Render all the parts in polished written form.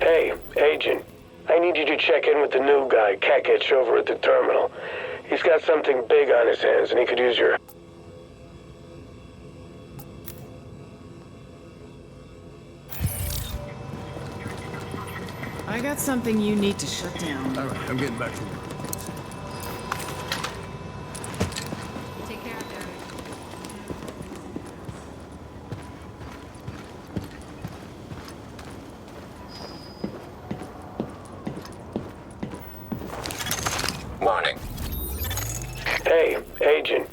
Hey, Agent. I need you to check in with the new guy, Kakich, over at the terminal. He's got something big on his hands and he could use your... I got something you need to shut down. All right, I'm getting back to work. Take care of Eric. Morning. Hey, Agent.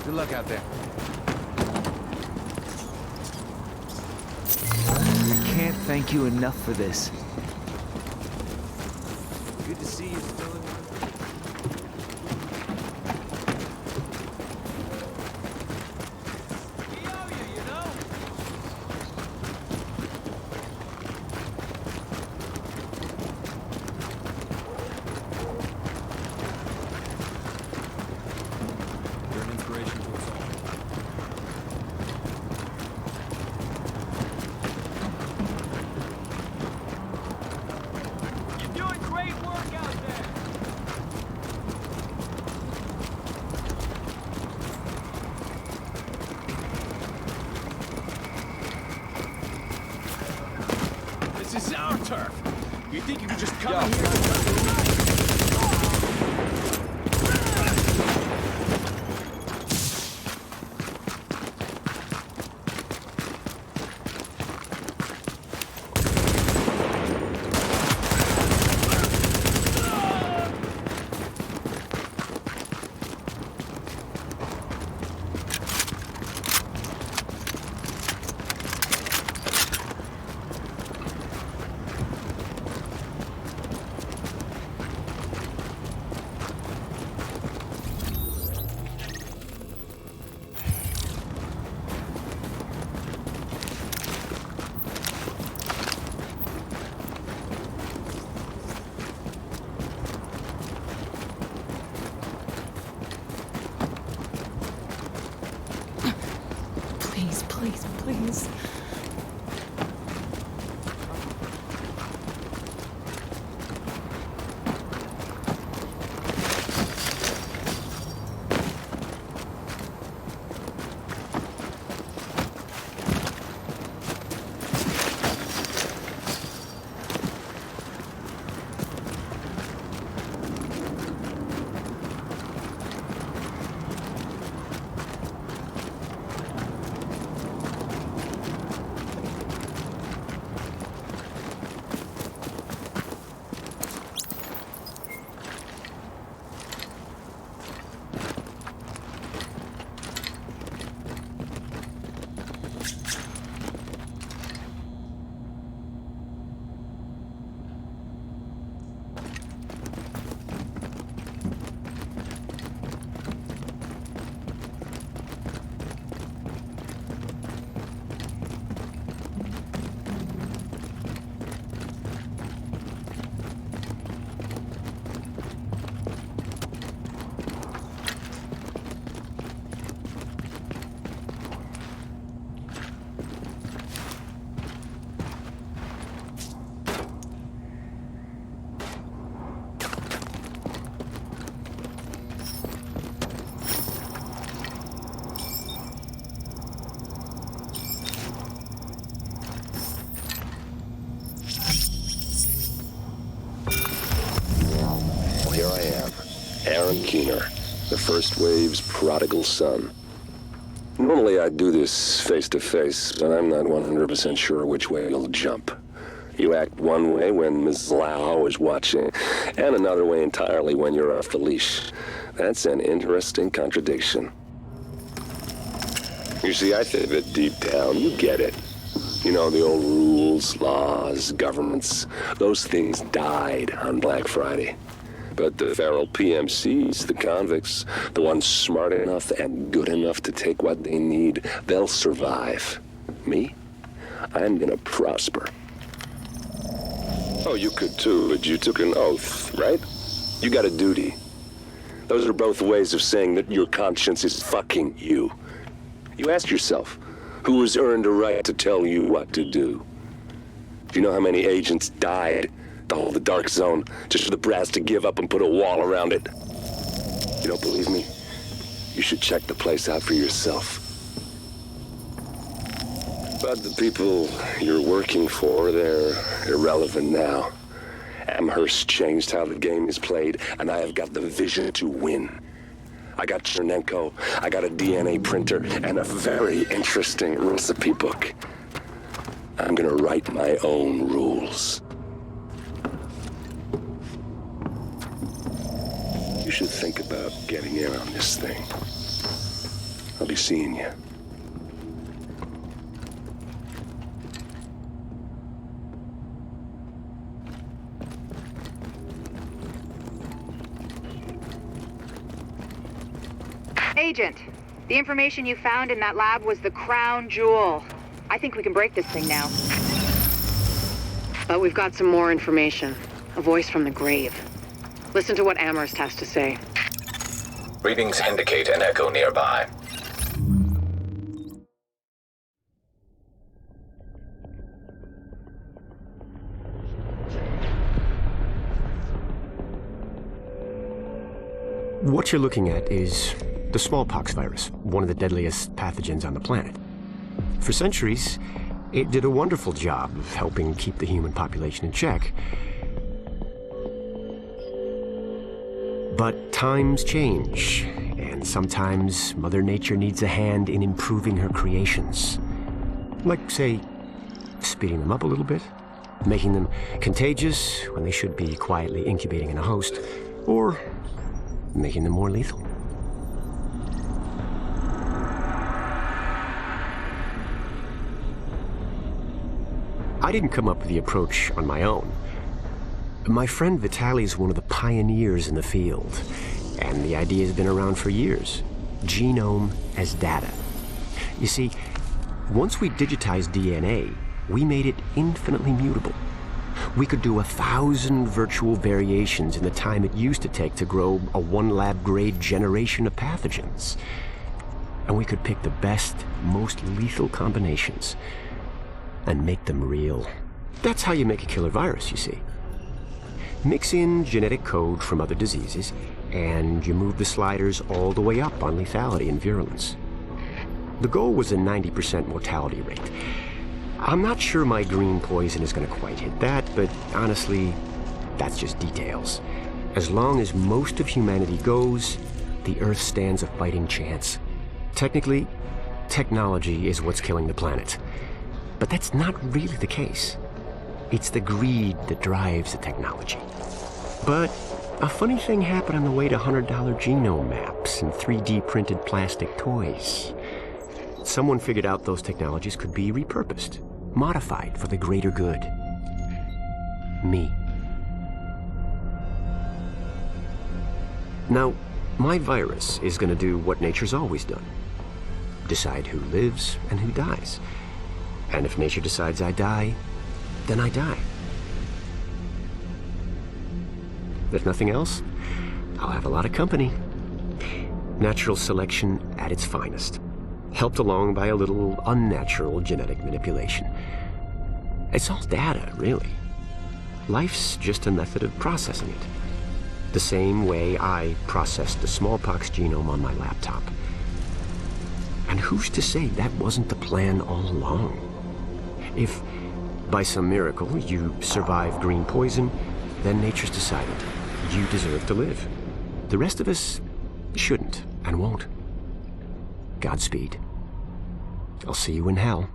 Good luck out there. I can't thank you enough for this. Good to see you still in We owe you, you know? You're an inspiration to us all. You're doing great work out there! This is our turf! You think you can just come in here? Please, please, please. Here I am, Aaron Keener, the first wave's prodigal son. Normally I'd do this face-to-face, but I'm not 100% sure which way you'll jump. You act one way when Ms. Lau is watching, and another way entirely when you're off the leash. That's an interesting contradiction. You see, I think that deep down, you get it. You know, the old rules, laws, governments, those things died on Black Friday. But the feral PMCs, the convicts, the ones smart enough and good enough to take what they need, they'll survive. Me? I'm gonna prosper. Oh, you could too, but you took an oath, right? You got a duty. Those are both ways of saying that your conscience is fucking you. You ask yourself, who has earned a right to tell you what to do? Do you know how many agents died to hold the Dark Zone just for the brass to give up and put a wall around it? You don't believe me? You should check the place out for yourself. But the people you're working for, they're irrelevant now. Amherst changed how the game is played, and I have got the vision to win. I got Chernenko, I got a DNA printer, and a very interesting recipe book. I'm gonna write my own rules. You should think about getting in on this thing. I'll be seeing you. Agent, the information you found in that lab was the crown jewel. I think we can break this thing now. But we've got some more information. A voice from the grave. Listen to what Amherst has to say. Readings indicate an echo nearby. What you're looking at is the smallpox virus, one of the deadliest pathogens on the planet. For centuries, it did a wonderful job of helping keep the human population in check. But times change, and sometimes Mother Nature needs a hand in improving her creations. Like, say, speeding them up a little bit, making them contagious when they should be quietly incubating in a host, or making them more lethal. I didn't come up with the approach on my own. My friend Vitaly's one of the pioneers in the field, and the idea has been around for years. Genome as data. You see, once we digitized DNA, we made it infinitely mutable. We could do 1,000 virtual variations in the time it used to take to grow a one-lab-grade generation of pathogens. And we could pick the best, most lethal combinations and make them real. That's how you make a killer virus, you see. Mix in genetic code from other diseases, and you move the sliders all the way up on lethality and virulence. The goal was a 90% mortality rate. I'm not sure my green poison is going to quite hit that, but honestly, that's just details. As long as most of humanity goes, the Earth stands a fighting chance. Technically, technology is what's killing the planet. But that's not really the case. It's the greed that drives the technology. But a funny thing happened on the way to $100 genome maps and 3D printed plastic toys. Someone figured out those technologies could be repurposed, modified for the greater good. Me. Now, my virus is going to do what nature's always done. Decide who lives and who dies. And if nature decides I die, then I die. If nothing else, I'll have a lot of company. Natural selection at its finest, helped along by a little unnatural genetic manipulation. It's all data, really. Life's just a method of processing it. The same way I processed the smallpox genome on my laptop. And who's to say that wasn't the plan all along? If, by some miracle, you survive green poison, then nature's decided you deserve to live. The rest of us shouldn't and won't. Godspeed. I'll see you in hell.